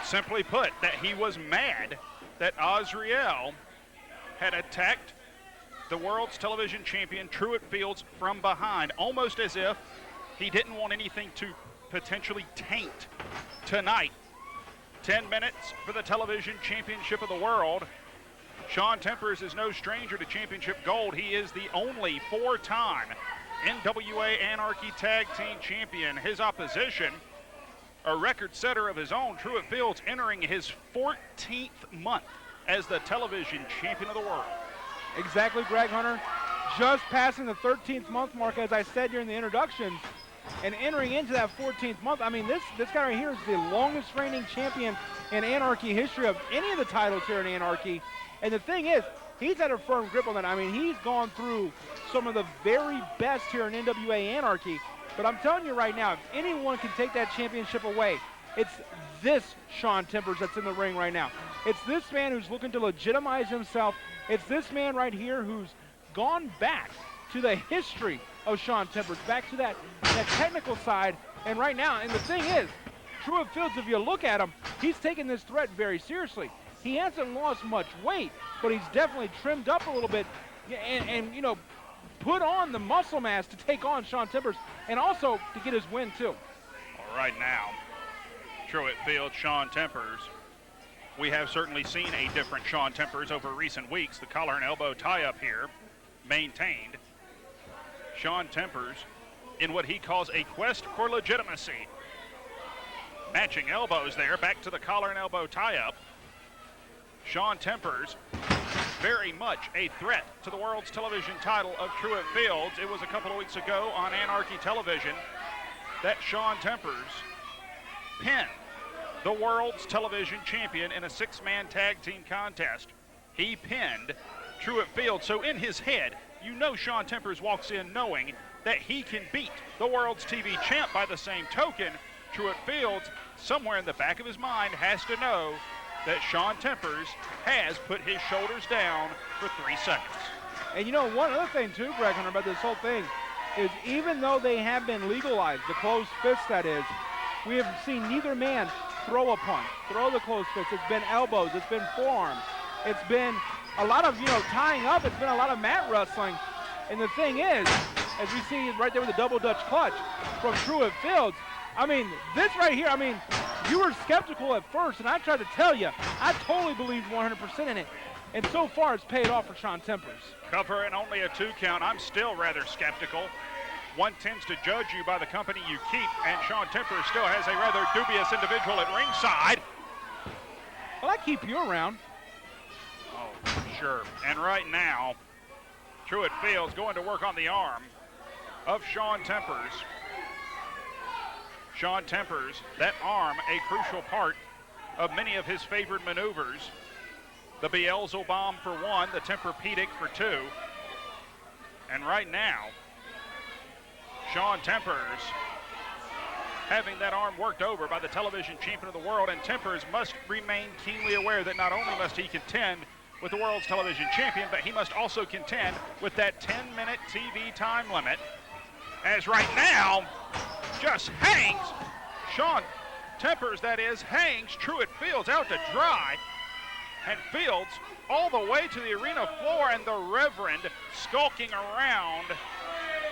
Simply put, that he was mad that Azriel had attacked the world's television champion, Truitt Fields, from behind, almost as if he didn't want anything to potentially taint tonight. 10 minutes for the television championship of the world. Shaun Tempers is no stranger to championship gold. He is the only 4-time NWA Anarchy Tag Team Champion. His opposition, a record setter of his own, Truitt Fields, entering his 14th month as the television champion of the world. Exactly, Greg Hunter. Just passing the 13th month mark, as I said during the introductions, and entering into that 14th month. I mean, this guy right here is the longest reigning champion in Anarchy history of any of the titles here in Anarchy. And the thing is, he's had a firm grip on that. I mean, he's gone through some of the very best here in NWA Anarchy. But I'm telling you right now, if anyone can take that championship away, it's this Shaun Tempers that's in the ring right now. It's this man who's looking to legitimize himself. It's this man right here who's gone back to the history of Shaun Tempers, back to that technical side. And right now, and the thing is, Truitt Fields, if you look at him, he's taking this threat very seriously. He hasn't lost much weight, but he's definitely trimmed up a little bit and you know, put on the muscle mass to take on Shaun Tempers and also to get his win too. All right, now, Truitt Fields, Shaun Tempers. We have certainly seen a different Shaun Tempers over recent weeks. The collar and elbow tie-up here maintained. Shaun Tempers in what he calls a quest for legitimacy. Matching elbows there, back to the collar and elbow tie-up. Shaun Tempers, very much a threat to the world's television title of Truitt Fields. It was a couple of weeks ago on Anarchy Television that Shaun Tempers pinned the world's television champion in a 6-man tag team contest. He pinned Truitt Fields. So in his head, you know Shaun Tempers walks in knowing that he can beat the world's TV champ. By the same token, Truitt Fields, somewhere in the back of his mind, has to know that Shaun Tempers has put his shoulders down for 3 seconds. And you know, one other thing too, Greg Hunter, about this whole thing is even though they have been legalized, the closed fist that is, we have seen neither man throw a punch, throw the closed fist. It's been elbows, it's been forearms, it's been a lot of, you know, tying up, it's been a lot of mat wrestling. And the thing is, as we see right there with the double Dutch clutch from Truitt Fields, I mean, this right here, I mean, you were skeptical at first, and I tried to tell you, I totally believed 100% in it. And so far, it's paid off for Shaun Tempers. Cover and only a 2 count. I'm still rather skeptical. One tends to judge you by the company you keep, and Shaun Tempers still has a rather dubious individual at ringside. Well, I keep you around. Oh, sure. And right now, Truitt Fields going to work on the arm of Shaun Tempers. Shaun Tempers, that arm, a crucial part of many of his favorite maneuvers. The Beelzebub for 1, the Tempur-Pedic for 2. And right now, Shaun Tempers having that arm worked over by the television champion of the world, and Tempers must remain keenly aware that not only must he contend with the world's television champion, but he must also contend with that 10-minute TV time limit. As right now, just hangs, Shaun Tempers, that is, hangs Truitt Fields out to dry. And Fields all the way to the arena floor, and the Reverend skulking around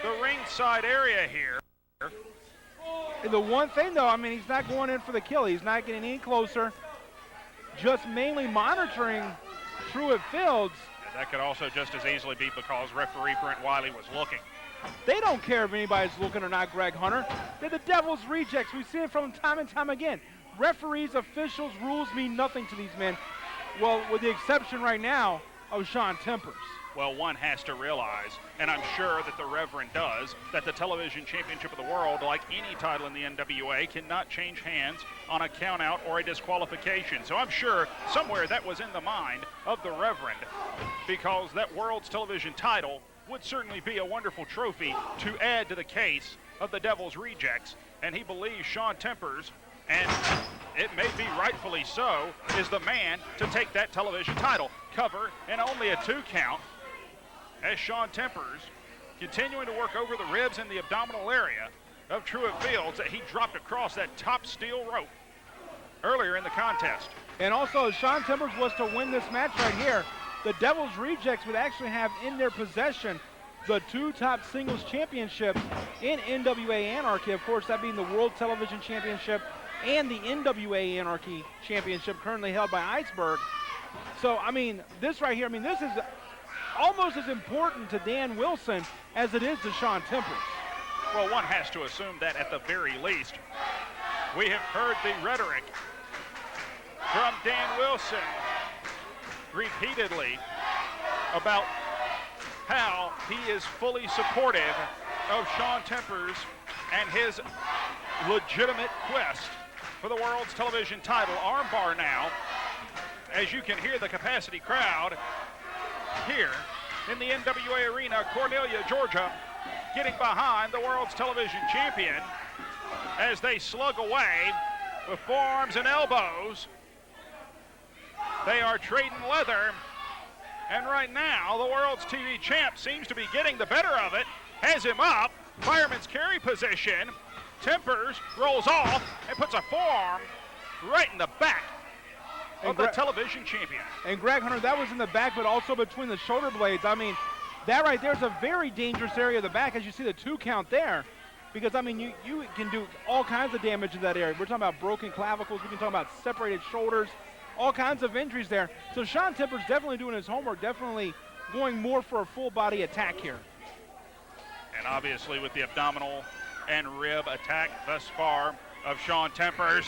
the ringside area here. And the one thing, though, I mean, he's not going in for the kill. He's not getting any closer. Just mainly monitoring Truitt Fields. And that could also just as easily be because referee Brent Wiley was looking. They don't care if anybody's looking or not, Greg Hunter. They're the devil's rejects. We've seen it from them time and time again. Referees, officials, rules mean nothing to these men. Well, with the exception right now of Shaun Tempers. Well, one has to realize, and I'm sure that the Reverend does, that the television championship of the world, like any title in the NWA, cannot change hands on a count-out or a disqualification. So I'm sure somewhere that was in the mind of the Reverend, because that world's television title would certainly be a wonderful trophy to add to the case of the Devil's Rejects. And he believes Shaun Tempers, and it may be rightfully so, is the man to take that television title. Cover and only a 2 count. As Shaun Tempers continuing to work over the ribs and the abdominal area of Truitt Fields that he dropped across that top steel rope earlier in the contest. And also, if Shaun Tempers was to win this match right here, the Devil's Rejects would actually have in their possession the 2 top singles championships in NWA Anarchy. Of course, that being the World Television Championship and the NWA Anarchy Championship, currently held by Iceberg. So, I mean, this right here, I mean, this is almost as important to Dan Wilson as it is to Shaun Tempers. Well, one has to assume that at the very least. We have heard the rhetoric from Dan Wilson repeatedly about how he is fully supportive of Shaun Tempers and his legitimate quest for the world's television title. Armbar now, as you can hear the capacity crowd here in the NWA Arena, Cornelia, Georgia, getting behind the world's television champion as they slug away with forearms and elbows. They are trading leather, and right now the world's TV champ seems to be getting the better of it, has him up, fireman's carry position. Tempers rolls off and puts a forearm right in the back of the television champion. And Greg Hunter, that was in the back, but also between the shoulder blades. I mean, that right there is a very dangerous area of the back, as you see the 2 count there. Because, I mean, you can do all kinds of damage in that area. We're talking about broken clavicles. We can talk about separated shoulders, all kinds of injuries there. So Shaun Tempers definitely doing his homework, definitely going more for a full body attack here. And obviously with the abdominal and rib attack thus far of Shaun Tempers,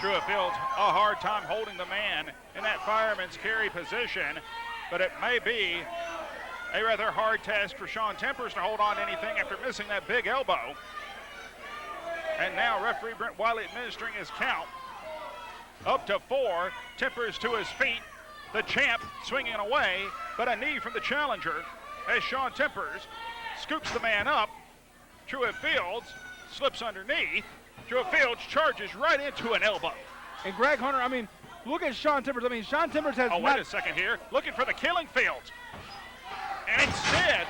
Truitt Fields a hard time holding the man in that fireman's carry position, but it may be a rather hard task for Shaun Tempers to hold on to anything after missing that big elbow. And now referee Brent Wiley administering his count. Up to 4, Tempers to his feet. The champ swinging away, but a knee from the challenger as Shaun Tempers scoops the man up. Truitt Fields slips underneath. Truitt Fields charges right into an elbow. And Greg Hunter, I mean, look at Shaun Tempers. I mean, Shaun Tempers has wait a second here. Looking for the killing fields. And instead,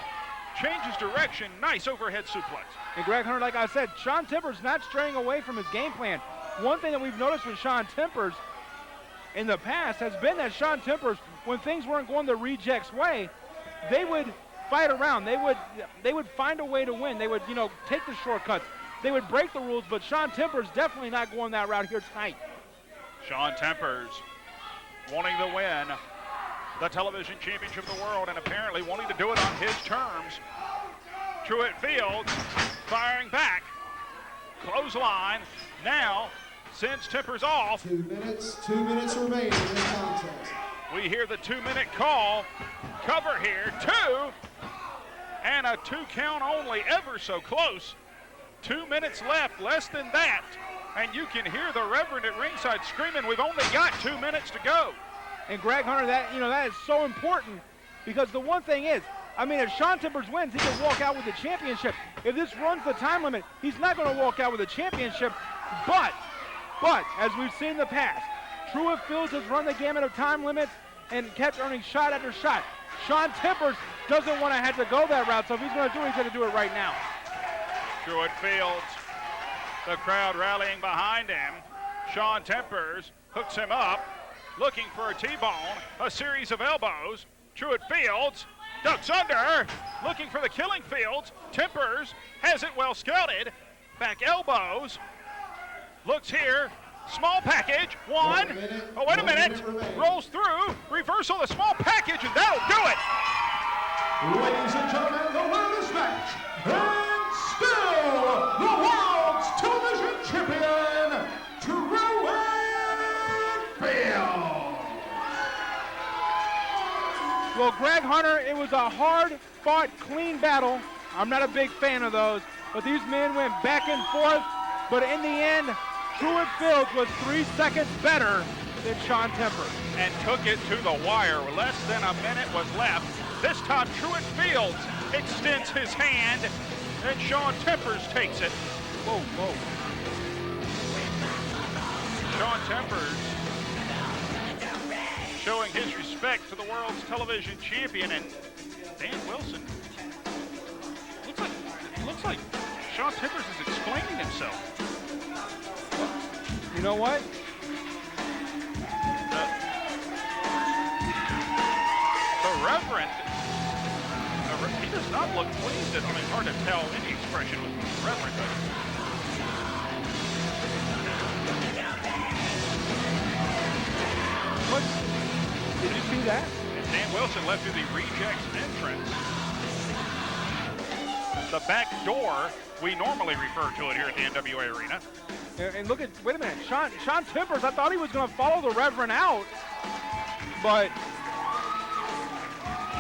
changes direction. Nice overhead suplex. And Greg Hunter, like I said, Shaun Tempers not straying away from his game plan. One thing that we've noticed with Shaun Tempers in the past has been that Shaun Tempers, when things weren't going the Rejects' way, they would fight around. They would find a way to win. They would, take the shortcuts. They would break the rules, but Shaun Tempers definitely not going that route here tonight. Shaun Tempers wanting to win the television championship of the world and apparently wanting to do it on his terms. Truitt Fields firing back. Clothesline now sends Tempers off. 2 minutes remaining in the contest. We hear the 2-minute call. Cover here, 2. And a 2 count only, ever so close. 2 minutes left, less than that. And you can hear the Reverend at ringside screaming, we've only got 2 minutes to go. And Greg Hunter, that is so important, because the one thing is, I mean, if Shaun Tempers wins, he can walk out with the championship. If this runs the time limit, he's not going to walk out with the championship. But, as we've seen in the past, Truitt Fields has run the gamut of time limits and kept earning shot after shot. Shaun Tempers doesn't want to have to go that route, so if he's going to do it, he's going to do it right now. Truitt Fields, the crowd rallying behind him. Shaun Tempers hooks him up, looking for a T-bone, a series of elbows. Truitt Fields ducks under, looking for the killing fields. Tempers has it well scouted. Back elbows. Looks here. Small package. 1. Oh, wait a minute. Rolls through. Reversal of the small package, and that'll do it. Ladies and gentlemen, the winner of this match, and still the world's television champion, Truitt Fields. Well, Greg Hunter, it was a hard-fought, clean battle. I'm not a big fan of those, but these men went back and forth. But in the end, Truitt Fields was 3 seconds better than Shaun Tempers. And took it to the wire. Less than a minute was left. This time, Truitt Fields extends his hand, and Shaun Tempers takes it. Whoa, whoa. Shaun Tempers showing his respect to the world's television champion, and Dan Wilson. Looks like Shaun Tempers is explaining himself. You know what? Reverend, he does not look pleased. I mean, it's hard to tell any expression with Reverend, but What? Did you see that? and Dan Wilson left through the rejects entrance. The back door, we normally refer to it here at the NWA Arena. And look at, wait a minute, Shaun Tempers, I thought he was going to follow the Reverend out, but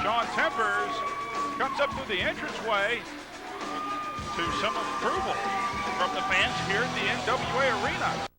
Shaun Tempers comes up through the entranceway to some approval from the fans here at the NWA Arena.